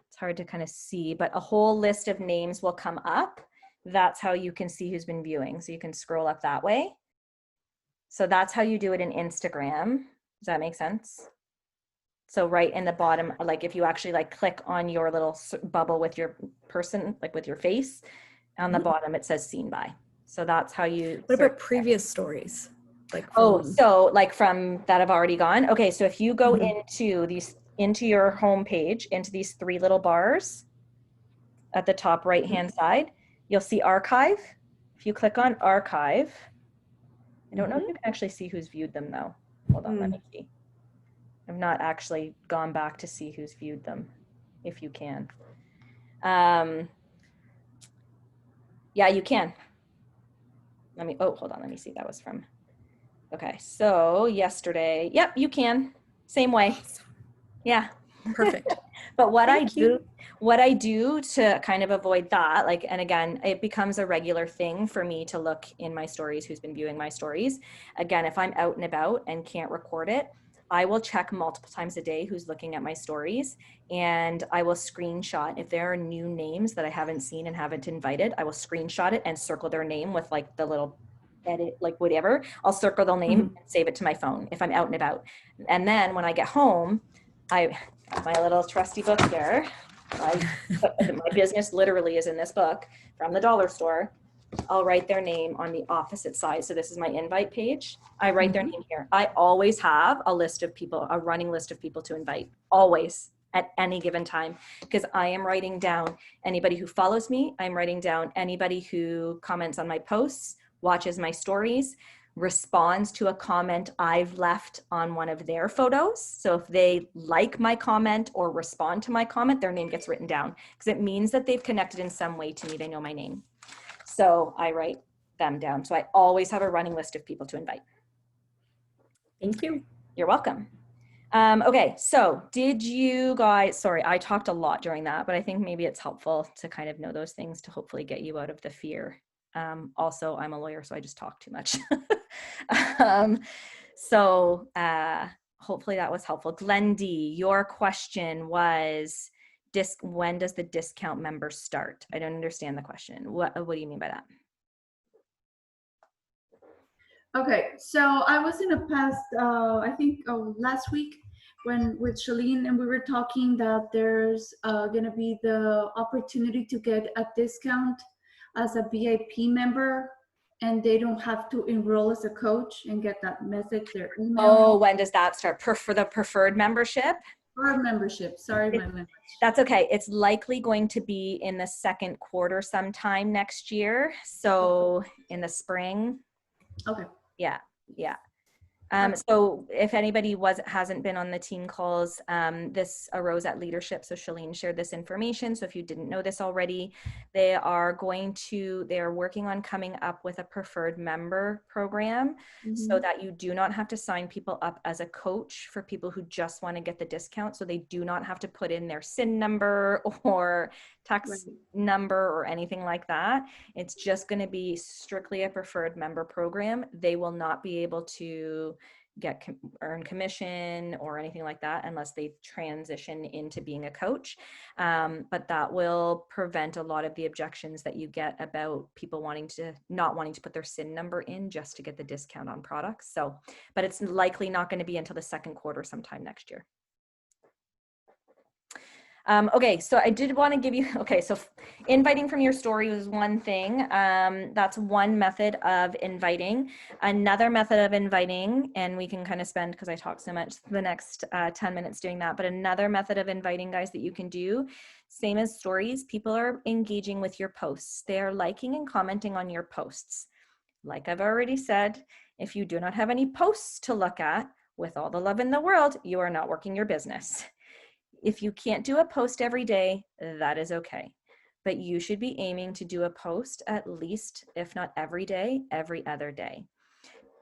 it's hard to kind of see, but a whole list of names will come up. That's how you can see who's been viewing. So you can scroll up that way. So that's how you do it in Instagram. Does that make sense? So right in the bottom, like if you actually like click on your little bubble with your person, like with your face, on the bottom, it says seen by. So that's how you. What about previous stories? Like so like from that have already gone. Okay, so if you go into your home page, into these three little bars at the top right hand side, you'll see archive. If you click on archive, I don't know if you can actually see who's viewed them though. Hold on, let me see. I've not actually gone back to see who's viewed them, if you can. Yeah, you can. Hold on, let me see. That was from, okay, so yesterday. Yep, you can. Same way. Yeah. Perfect. But what I do to kind of avoid that, like, and again, it becomes a regular thing for me to look in my stories, who's been viewing my stories. Again, if I'm out and about and can't record it, I will check multiple times a day who's looking at my stories, and I will screenshot. If there are new names that I haven't seen and haven't invited, I will screenshot it and circle their name with like the little edit, like whatever. I'll circle their name and save it to my phone if I'm out and about. And then when I get home, my little trusty book here, my business literally is in this book from the dollar store. I'll write their name on the opposite side. So this is my invite page. I write their name here. I always have a list of people, a running list of people to invite, always at any given time, because I am writing down anybody who follows me. I'm writing down anybody who comments on my posts, watches my stories, responds to a comment I've left on one of their photos. So if they like my comment or respond to my comment, their name gets written down because it means that they've connected in some way to me. They know my name. So I write them down. So I always have a running list of people to invite. Thank you. You're welcome. Okay, so did you guys, sorry, I talked a lot during that, but I think maybe it's helpful to kind of know those things to hopefully get you out of the fear. Also, I'm a lawyer, so I just talk too much. Hopefully that was helpful. Glendy, your question was, when does the discount member start? I don't understand the question. What do you mean by that? Okay, so I was in a past, I think last week with Shalene, and we were talking that there's gonna be the opportunity to get a discount as a VIP member, and they don't have to enroll as a coach and get that message, their email. Oh, when does that start? For the preferred membership? Or membership, sorry, my language. That's okay. It's likely going to be in the second quarter sometime next year. So in the spring. Okay. Yeah. So if anybody hasn't been on the team calls, this arose at leadership. So Shalene shared this information. So if you didn't know this already, they are working on coming up with a preferred member program so that you do not have to sign people up as a coach for people who just want to get the discount. So they do not have to put in their SIN number or tax number or anything like that. It's just going to be strictly a preferred member program. They will not be able to earn commission or anything like that unless they transition into being a coach. But that will prevent a lot of the objections that you get about people not wanting to put their SIN number in just to get the discount on products. So, but it's likely not going to be until the second quarter sometime next year. Okay, so I did want to give you, so inviting from your story was one thing. That's one method of inviting. Another method of inviting, and we can kind of spend, because I talk so much, the next 10 minutes doing that, but another method of inviting, guys, that you can do, same as stories, people are engaging with your posts. They are liking and commenting on your posts. Like I've already said, if you do not have any posts to look at, with all the love in the world, you are not working your business. If you can't do a post every day, that is okay. But you should be aiming to do a post at least, if not every day, every other day.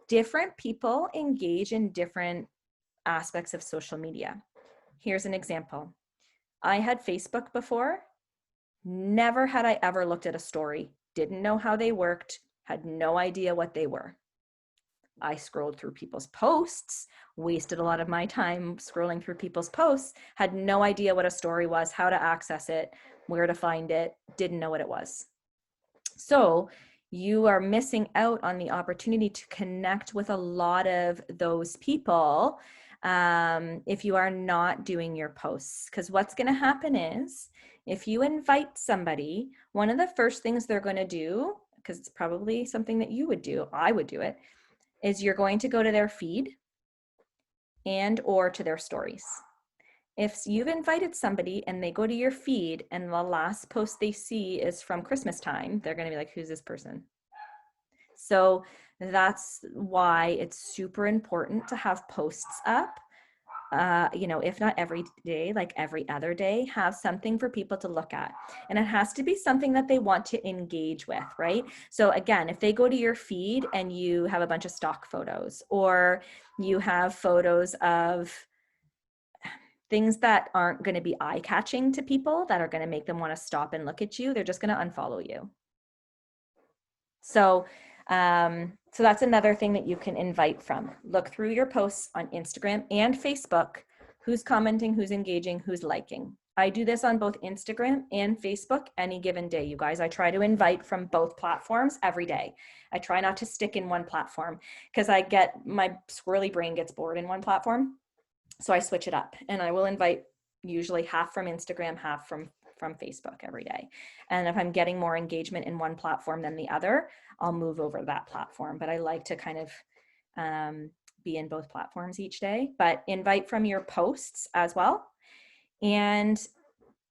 Different people engage in different aspects of social media. Here's an example. I had Facebook before. Never had I ever looked at a story. Didn't know how they worked. Had no idea what they were. I scrolled through people's posts, wasted a lot of my time scrolling through people's posts, had no idea what a story was, how to access it, where to find it, didn't know what it was. So you are missing out on the opportunity to connect with a lot of those people if you are not doing your posts. Because what's going to happen is if you invite somebody, one of the first things they're going to do, because it's probably something that you would do, I would do it, is you're going to go to their feed and or to their stories. If you've invited somebody and they go to your feed and the last post they see is from Christmas time, they're going to be like, who's this person? So that's why it's super important to have posts up. If not every day, like every other day, have something for people to look at. And it has to be something that they want to engage with, right? So again, if they go to your feed and you have a bunch of stock photos, or you have photos of things that aren't going to be eye-catching to people, that are going to make them want to stop and look at you, they're just going to unfollow you. So that's another thing that you can invite from. Look through your posts on Instagram and Facebook, who's commenting, who's engaging, who's liking. I do this on both Instagram and Facebook any given day, you guys. I try to invite from both platforms every day. I try not to stick in one platform because my squirrely brain gets bored in one platform. So I switch it up and I will invite usually half from Instagram, half from Facebook every day. And if I'm getting more engagement in one platform than the other, I'll move over to that platform. But I like to kind of be in both platforms each day, but invite from your posts as well. And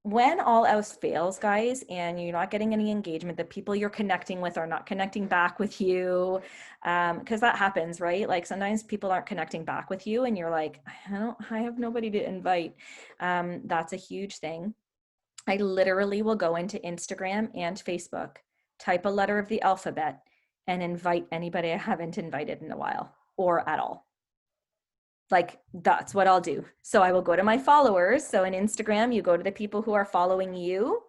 when all else fails, guys, and you're not getting any engagement, the people you're connecting with are not connecting back with you, because that happens, right? Like sometimes people aren't connecting back with you and you're like, I have nobody to invite. That's a huge thing. I literally will go into Instagram and Facebook, type a letter of the alphabet, and invite anybody I haven't invited in a while or at all. Like that's what I'll do. So I will go to my followers. So in Instagram, you go to the people who are following you,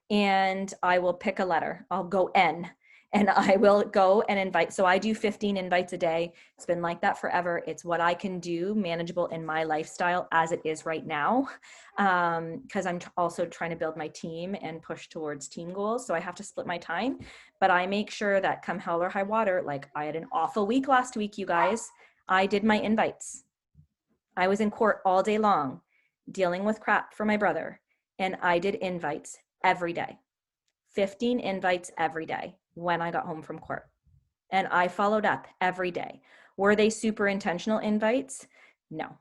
and I will pick a letter. I'll go N, and I will go and invite. So I do 15 invites a day. It's been like that forever. It's what I can do, manageable in my lifestyle as it is right now, because I'm also trying to build my team and push towards team goals. So I have to split my time, but I make sure that come hell or high water, like I had an awful week last week, you guys, I did my invites. I was in court all day long dealing with crap for my brother, and I did invites every day, 15 invites every day when I got home from court. And I followed up every day. Were they super intentional invites? No,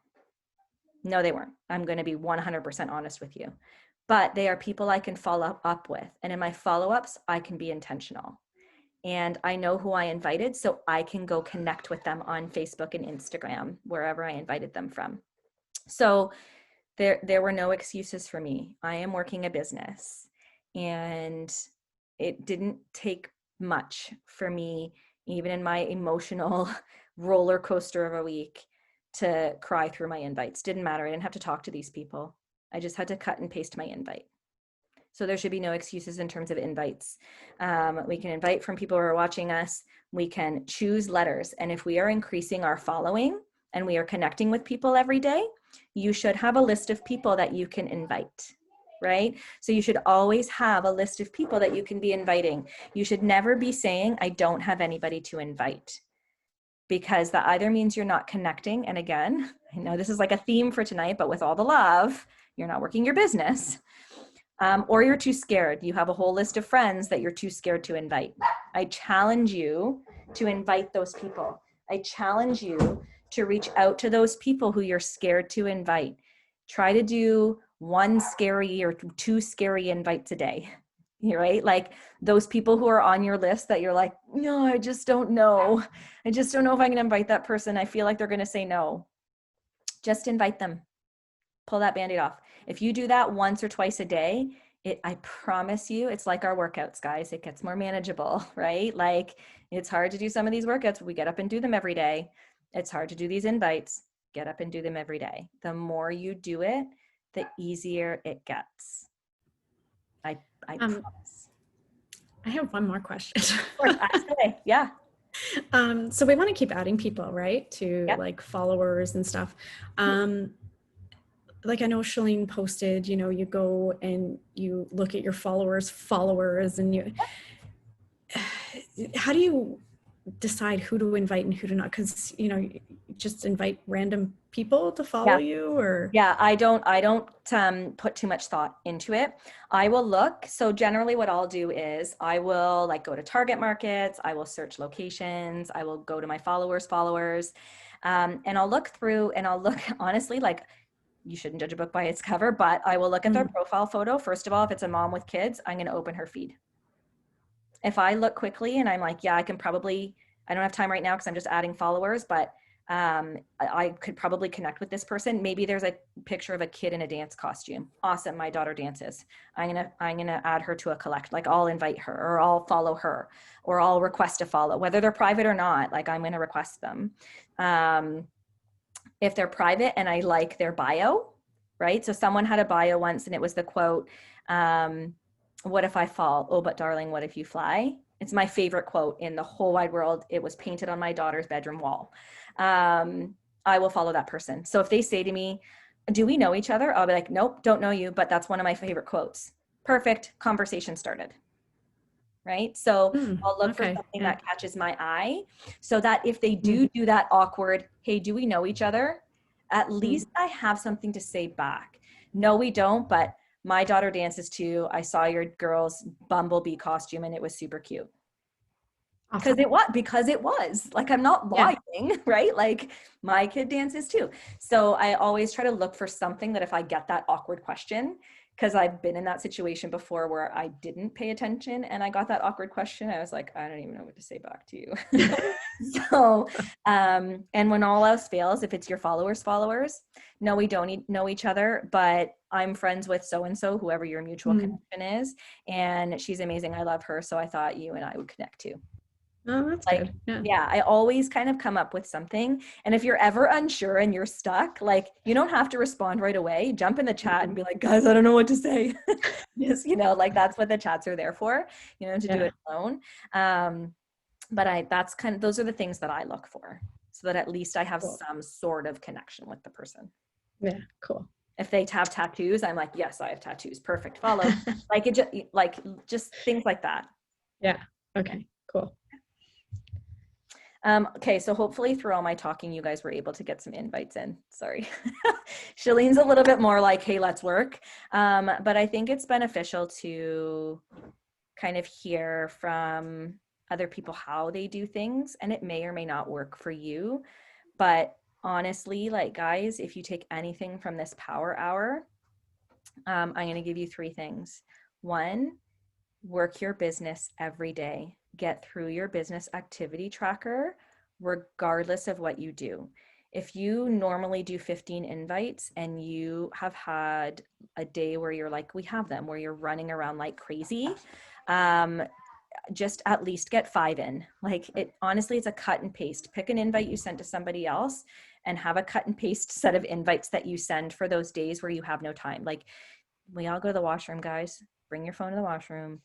they weren't. I'm going to be 100% honest with you, but they are people I can follow up with. And in my follow-ups, I can be intentional. and I know who I invited, so I can go connect with them on Facebook and Instagram, wherever I invited them from. So there were no excuses for me. I am working a business, and it didn't take much for me, even in my emotional roller coaster of a week, to cry through my invites. Didn't matter. I didn't have to talk to these people. I just had to cut and paste my invite. So there should be no excuses in terms of invites. We can invite from people who are watching us. We can choose letters. And if we are increasing our following and we are connecting with people every day, you should have a list of people that you can invite, right? So you should always have a list of people that you can be inviting. You should never be saying, I don't have anybody to invite, because that either means you're not connecting. And again, I know this is like a theme for tonight, but with all the love, you're not working your business. Or you're too scared. You have a whole list of friends that you're too scared to invite. I challenge you to invite those people. I challenge you to reach out to those people who you're scared to invite. Try to do 1 scary or 2 scary invites a day, right? Like those people who are on your list that you're like, no, I just don't know. I just don't know if I can invite that person. I feel like they're going to say no. Just invite them. Pull that Band-Aid off. If you do that once or twice a day, I promise you, it's like our workouts, guys. It gets more manageable, right? Like it's hard to do some of these workouts. We get up and do them every day. It's hard to do these invites. Get up and do them every day. The more you do it, the easier it gets. I promise. I have one more question. Of course, ask away. Yeah. So we want to keep adding people, right? To Yep. like followers and stuff. Like I know Shalene posted, you go and you look at your followers and you, how do you decide who to invite and who to not? Because, you just invite random people to follow you, or? Yeah, I don't put too much thought into it. I will look. So generally what I'll do is I will like go to target markets. I will search locations. I will go to my followers, and I'll look through, and I'll look honestly, like, you shouldn't judge a book by its cover, but I will look at their profile photo. First of all, if it's a mom with kids, I'm going to open her feed. If I look quickly and I'm like, yeah, I don't have time right now because I'm just adding followers, but I could probably connect with this person. Maybe there's a picture of a kid in a dance costume. Awesome. My daughter dances. I'm going to add her to a collect. Like I'll invite her, or I'll follow her, or I'll request a follow, whether they're private or not. Like I'm going to request them. If they're private and I like their bio, right? So someone had a bio once and it was the quote, what if I fall? Oh, but darling, what if you fly? It's my favorite quote in the whole wide world. It was painted on my daughter's bedroom wall. I will follow that person. So if they say to me, do we know each other? I'll be like, nope, don't know you, but that's one of my favorite quotes. Perfect. Conversation started. Right? So I'll look for something that catches my eye, so that if they do that awkward, hey, do we know each other? At least I have something to say back. No, we don't, but my daughter dances too. I saw your girl's bumblebee costume and it was super cute. Awesome. Because it was like, I'm not lying, right? Like my kid dances too. So I always try to look for something that if I get that awkward question, because I've been in that situation before where I didn't pay attention and I got that awkward question, I was like, I don't even know what to say back to you. So, and when all else fails, if it's your followers, no, we don't know each other, but I'm friends with so-and-so, whoever your mutual connection is, and she's amazing. I love her. So I thought you and I would connect too. Oh, that's like, good. Yeah, I always kind of come up with something. And if you're ever unsure and you're stuck, like you don't have to respond right away. Jump in the chat and be like, guys, I don't know what to say. Just, like that's what the chats are there for, to do it alone. But those are the things that I look for, so that at least I have some sort of connection with the person. Yeah, cool. If they have tattoos, I'm like, yes, I have tattoos. Perfect. Follow. Just things like that. Yeah. Okay, cool. Okay, so hopefully through all my talking, you guys were able to get some invites in. Sorry. Shalene's a little bit more like, hey, let's work. But I think it's beneficial to kind of hear from other people how they do things, and it may or may not work for you. But honestly, like guys, if you take anything from this power hour, I'm going to give you 3 things. 1, work your business every day. get through your business activity tracker, regardless of what you do. If you normally do 15 invites and you have had a day where you're like, we have them, where you're running around like crazy, just at least get 5 in. Like it, honestly, it's a cut and paste. Pick an invite you sent to somebody else and have a cut and paste set of invites that you send for those days where you have no time. Like we all go to the washroom, guys. Bring your phone to the washroom.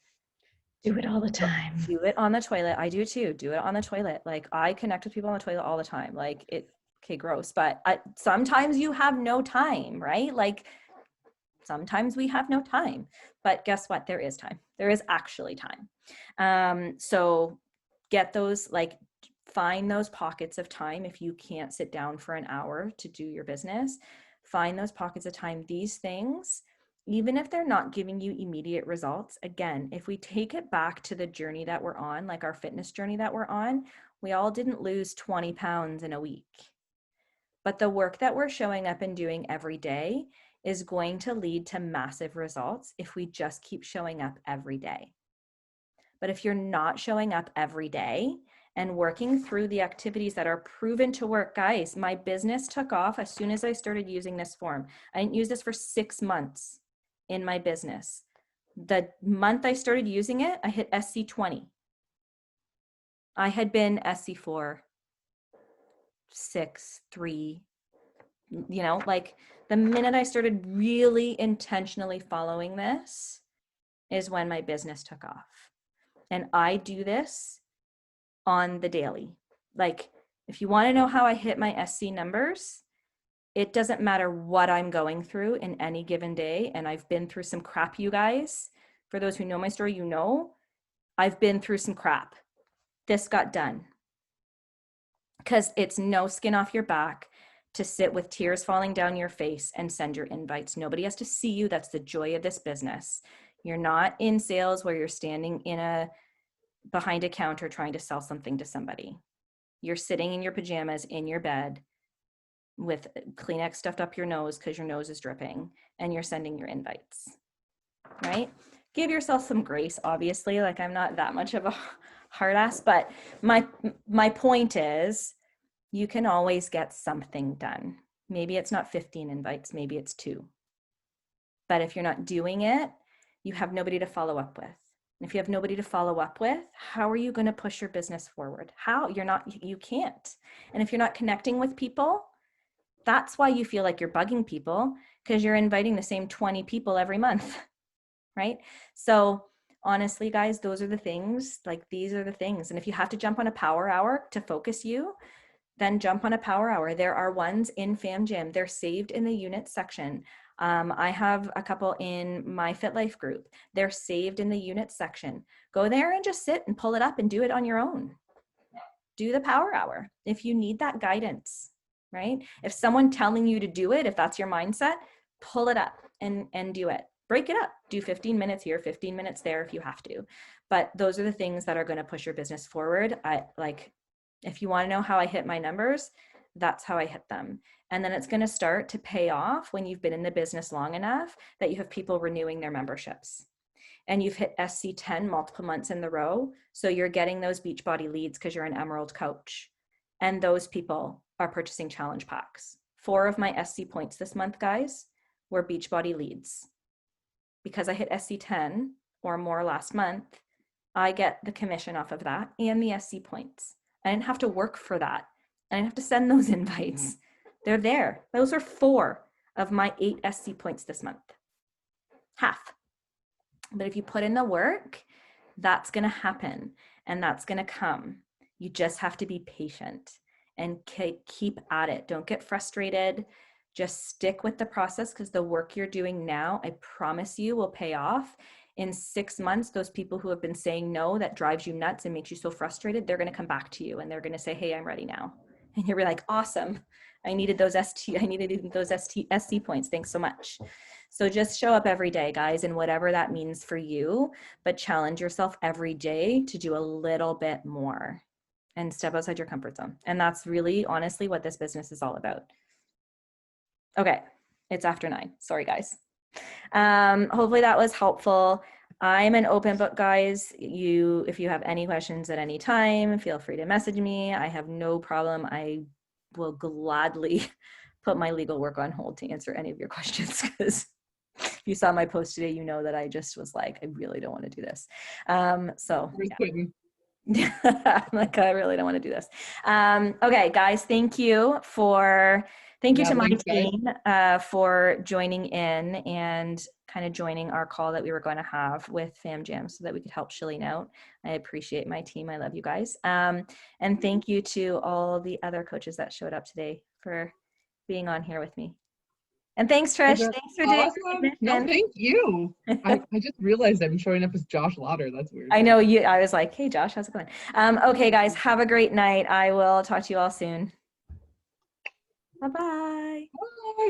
Do it all the time. Do it on the toilet. I do too. Do it on the toilet. Like I connect with people on the toilet all the time. Like it, okay, gross. But sometimes you have no time, right? Like sometimes we have no time, but guess what? There is time. There is actually time. So get those, like find those pockets of time. If you can't sit down for an hour to do your business, find those pockets of time. These things, even if they're not giving you immediate results, again, if we take it back to the journey that we're on, like our fitness journey that we're on, we all didn't lose 20 pounds in a week. But the work that we're showing up and doing every day is going to lead to massive results if we just keep showing up every day. But if you're not showing up every day and working through the activities that are proven to work, guys, my business took off as soon as I started using this form. I didn't use this for 6 months in my business. The month I started using it, I hit SC20. I had been SC4, 6, 3, you know, like the minute I started really intentionally following this is when my business took off. And I do this on the daily. Like if you want to know how I hit my SC numbers, it doesn't matter what I'm going through in any given day. And I've been through some crap, you guys. For those who know my story, you know, I've been through some crap. This got done. Because it's no skin off your back to sit with tears falling down your face and send your invites. Nobody has to see you. That's the joy of this business. You're not in sales where you're standing behind a counter trying to sell something to somebody. You're sitting in your pajamas in your bed with Kleenex stuffed up your nose because your nose is dripping, and you're sending your invites, right? Give yourself some grace, obviously. Like I'm not that much of a hard ass, but my point is you can always get something done. Maybe it's not 15 invites, maybe it's 2. But if you're not doing it, you have nobody to follow up with. And if you have nobody to follow up with, how are you going to push your business forward? How? You can't. And if you're not connecting with people, that's why you feel like you're bugging people, because you're inviting the same 20 people every month, right? So honestly, guys, those are the things, like these are the things. And if you have to jump on a power hour to focus you, then jump on a power hour. There are ones in Fam Jam. They're saved in the unit section. I have a couple in my Fit Life group. They're saved in the unit section. Go there and just sit and pull it up and do it on your own. Do the power hour if you need that guidance, right? If someone telling you to do it, if that's your mindset, pull it up and do it. Break it up. Do 15 minutes here, 15 minutes there if you have to. But those are the things that are going to push your business forward. If you want to know how I hit my numbers, that's how I hit them. And then it's going to start to pay off when you've been in the business long enough that you have people renewing their memberships. And you've hit SC10 multiple months in the row. So you're getting those Beachbody leads because you're an Emerald coach. And those people are purchasing challenge packs. 4 of my SC points this month, guys, were Beachbody leads. Because I hit SC10 or more last month, I get the commission off of that and the SC points. I didn't have to work for that. I didn't have to send those invites. They're there. Those are 4 of my 8 SC points this month. Half. But if you put in the work, that's going to happen and that's going to come. You just have to be patient and keep at it. Don't get frustrated. Just stick with the process, because the work you're doing now, I promise you, will pay off. In 6 months, those people who have been saying no, that drives you nuts and makes you so frustrated, they're going to come back to you and they're going to say, hey, I'm ready now. And you're like, awesome. I needed those SC points. Thanks so much. So just show up every day, guys, and whatever that means for you, but challenge yourself every day to do a little bit more and step outside your comfort zone. And that's really, honestly, what this business is all about. Okay, it's after 9. Sorry, guys. Hopefully that was helpful. I'm an open book, guys. If you have any questions at any time, feel free to message me. I have no problem. I will gladly put my legal work on hold to answer any of your questions, because if you saw my post today, you know that I just was like, I really don't want to do this. So yeah. Like, I really don't want to do this. Okay, guys, thank you to my team for joining in and kind of joining our call that we were going to have with Fam Jam so that we could help Shalene out. I appreciate my team. I love you guys. And thank you to all the other coaches that showed up today for being on here with me. And thanks, Trish. Thanks for doing it. No, thank you. I just realized I'm showing up as Josh Lauder. That's weird. I know you. I was like, hey, Josh, how's it going? Okay, guys, have a great night. I will talk to you all soon. Bye-bye. Bye.